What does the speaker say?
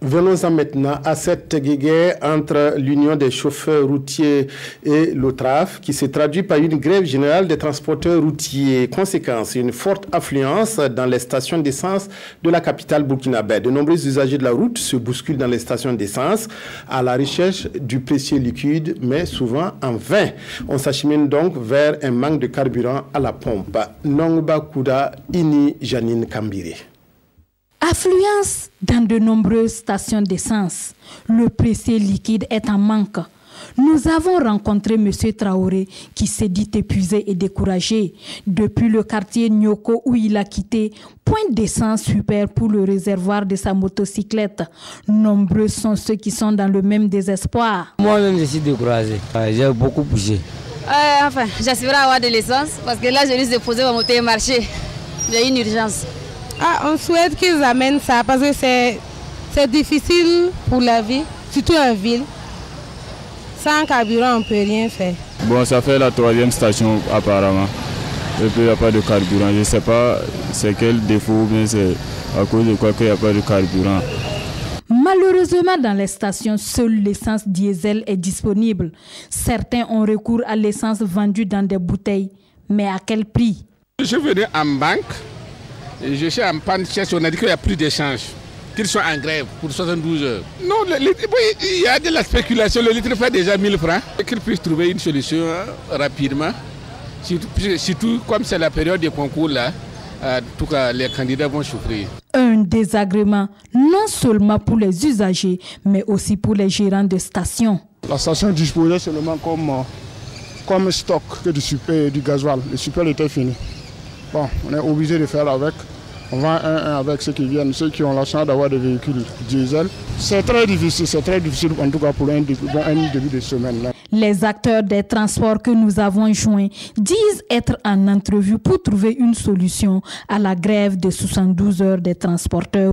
Venons-en maintenant à cette guéguerre entre l'Union des chauffeurs routiers et l'OTRAF qui se traduit par une grève générale des transporteurs routiers. Conséquence, une forte affluence dans les stations d'essence de la capitale burkinabé. De nombreux usagers de la route se bousculent dans les stations d'essence à la recherche du précieux liquide, mais souvent en vain. On s'achemine donc vers un manque de carburant à la pompe. Nongba Kouda, Ini Janine Kambire. Affluence dans de nombreuses stations d'essence. Le précieux liquide est en manque. Nous avons rencontré M. Traoré qui s'est dit épuisé et découragé. Depuis le quartier Nyoko où il a quitté, point d'essence super pour le réservoir de sa motocyclette. Nombreux sont ceux qui sont dans le même désespoir. Moi-même je suis découragé. J'ai beaucoup bougé. Enfin, j'espère avoir de l'essence parce que là je risque de poser ma moto et marcher. J'ai une urgence. On souhaite qu'ils amènent ça parce que c'est difficile pour la vie, surtout en ville. Sans carburant, on ne peut rien faire. Bon, ça fait la 3e station apparemment. Et puis il n'y a pas de carburant. Je ne sais pas c'est quel défaut, mais c'est à cause de quoi qu'il n'y a pas de carburant. Malheureusement, dans les stations, seule l'essence diesel est disponible. Certains ont recours à l'essence vendue dans des bouteilles. Mais à quel prix? Je suis venu en banque. Je suis en panne, on a dit qu'il n'y a plus d'échange, qu'ils soient en grève pour 72 heures. Non, il y a de la spéculation, le litre fait déjà 1000 francs. Qu'ils puissent trouver une solution rapidement, surtout comme c'est la période des concours là, en tout cas les candidats vont souffrir. Un désagrément non seulement pour les usagers, mais aussi pour les gérants de stations. La station disposait seulement comme stock que du super et du gasoil. Le super était fini. Bon, on est obligé de faire avec. On vend un avec ceux qui viennent, ceux qui ont la chance d'avoir des véhicules diesel. C'est très difficile en tout cas pour un début de semaine. Là. Les acteurs des transports que nous avons joints disent être en entrevue pour trouver une solution à la grève de 72 heures des transporteurs.